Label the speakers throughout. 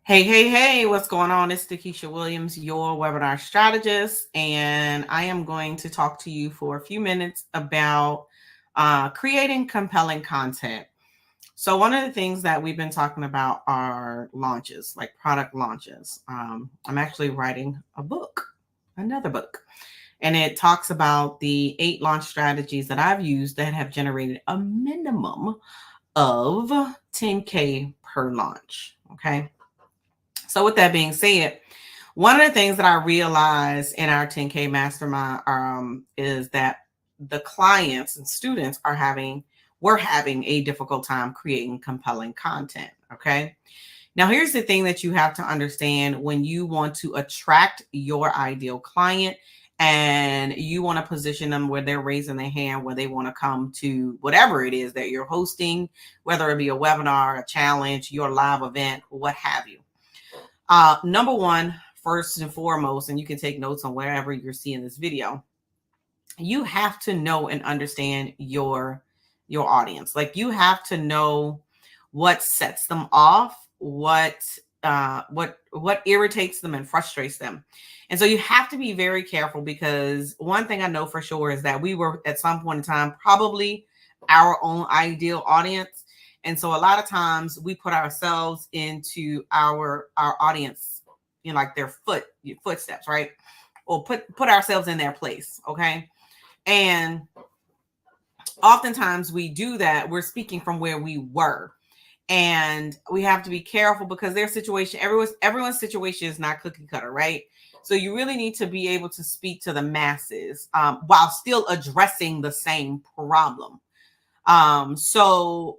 Speaker 1: Hey, what's going on? It's Dakisha Williams, your webinar strategist, and I am going to talk to you for a few minutes about creating compelling content. So, one of the things that we've been talking about are launches, like product launches. I'm actually writing another book, and it talks about the 8 launch strategies that I've used that have generated a minimum of 10K per launch. Okay. So, with that being said, one of the things that I realized in our 10K mastermind is that the clients and students we're having a difficult time creating compelling content. Okay. Now, here's the thing that you have to understand when you want to attract your ideal client and you want to position them where they're raising their hand, where they want to come to whatever it is that you're hosting, whether it be a webinar, a challenge, your live event, what have you. Number one, first and foremost, and you can take notes on wherever you're seeing this video, you have to know and understand your audience. Like, you have to know what sets them off, what irritates them and frustrates them. And so you have to be very careful, because one thing I know for sure is that we were at some point in time probably our own ideal audience. And so a lot of times we put ourselves into our audience, like their footsteps, right? Or put ourselves in their place. Okay. And oftentimes we do that. We're speaking from where we were. And we have to be careful, because their situation, everyone's situation is not cookie cutter, right? So you really need to be able to speak to the masses while still addressing the same problem. So,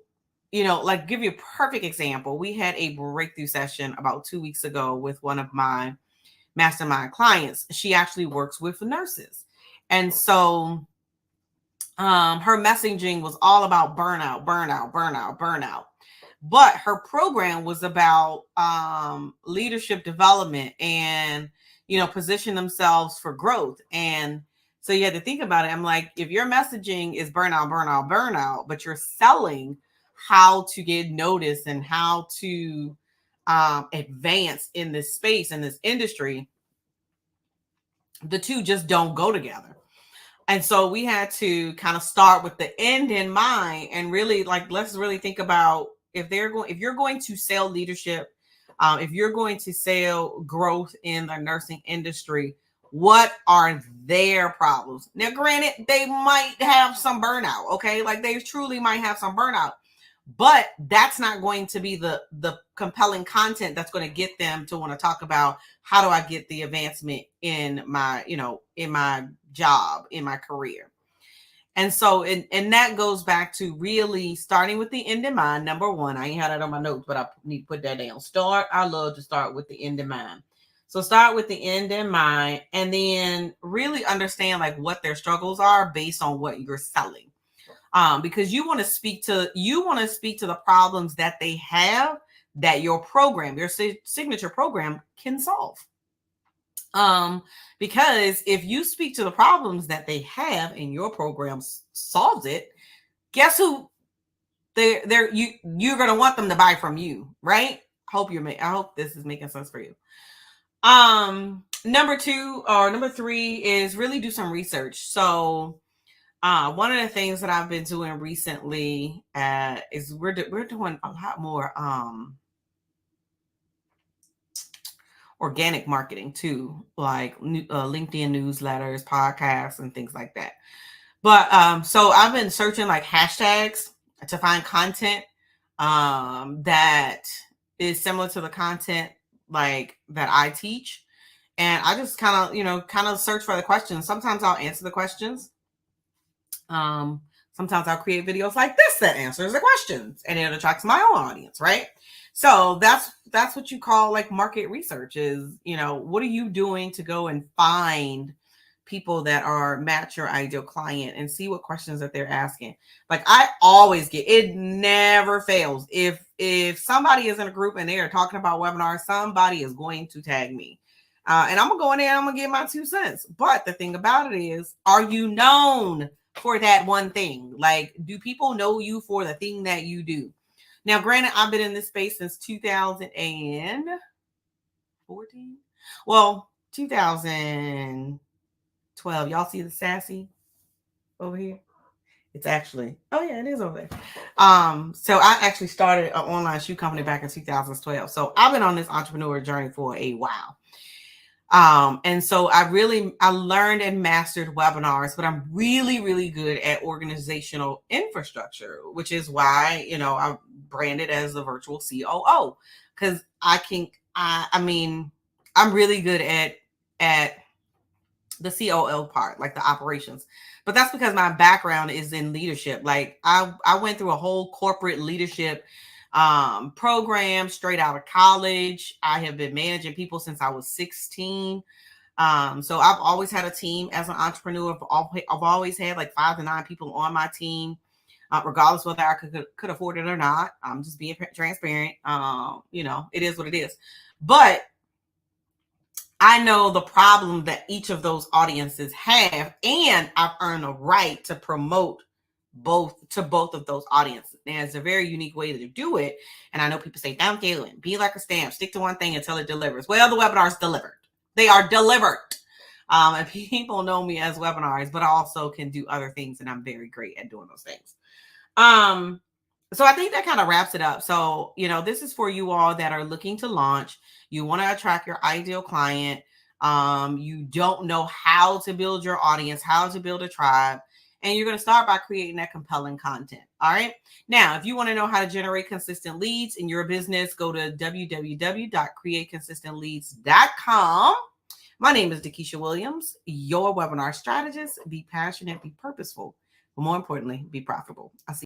Speaker 1: like, give you a perfect example. We had a breakthrough session about 2 weeks ago with one of my mastermind clients. She actually works with nurses. And so her messaging was all about burnout. But her program was about leadership development and, position themselves for growth. And so you had to think about it. I'm like, if your messaging is burnout, but you're selling how to get noticed and how to advance in this space, in this industry, the two just don't go together. And so we had to kind of start with the end in mind, and really, like, let's really think about if you're going to sell leadership, if you're going to sell growth in the nursing industry, what are their problems? Now, granted, they might have some burnout, okay? Like, they truly might have some burnout, but that's not going to be the compelling content that's going to get them to want to talk about how do I get the advancement in my, in my job, in my career. And so, and that goes back to really starting with the end in mind. Number one, I ain't had that on my notes, but I need to put that down. I love to start with the end in mind. So start with the end in mind, and then really understand like what their struggles are based on what you're selling. Because you want to speak to the problems that they have, that your program, your signature program, can solve. Because if you speak to the problems that they have and your program solves it, guess who you're going to want them to buy from you, right? I hope this is making sense for you. Number 3 is really do some research. So one of the things that I've been doing recently is we're doing a lot more organic marketing too, like LinkedIn newsletters, podcasts, and things like that. But so I've been searching like hashtags to find content that is similar to the content like that I teach. And I just kind of search for the questions. Sometimes I'll answer the questions. Sometimes I'll create videos like this that answers the questions, and it attracts my own audience, right? So that's what you call like market research. Is, what are you doing to go and find people that match your ideal client and see what questions that they're asking. Like, I always it never fails. If somebody is in a group and they are talking about webinars, somebody is going to tag me. And I'm gonna go in there and I'm gonna give my 2 cents. But the thing about it is, are you known for that one thing? Like, do people know you for the thing that you do? Now, granted, I've been in this space since 2000 and 2014. Well, 2012. Y'all see the sassy over here? It's actually, oh yeah, it is over there. So I actually started an online shoe company back in 2012. So I've been on this entrepreneur journey for a while. And so I learned and mastered webinars, but I'm really, really good at organizational infrastructure, which is why, I'm branded as the virtual COO, because I mean, I'm really good at the COO part, like the operations. But that's because my background is in leadership. Like I went through a whole corporate leadership program straight out of college. I have been managing people since I was 16. So I've always had a team as an entrepreneur. I've always had like 5 to 9 people on my team, regardless whether I could afford it or not. I'm just being transparent. It is what it is. But I know the problem that each of those audiences have, and I've earned a right to promote both of those audiences. And it's a very unique way to do it. And I know people say, don't do it. Be like a stamp. Stick to one thing until it delivers. Well, the webinar's delivered. They are delivered. And people know me as webinars, but I also can do other things, and I'm very great at doing those things. So I think that kind of wraps it up. So, this is for you all that are looking to launch. You want to attract your ideal client. You don't know how to build your audience, how to build a tribe. And you're going to start by creating that compelling content. All right. Now, if you want to know how to generate consistent leads in your business, go to www.createconsistentleads.com. My name is Dakisha Williams, your webinar strategist. Be passionate, be purposeful, but more importantly, be profitable. I'll see you.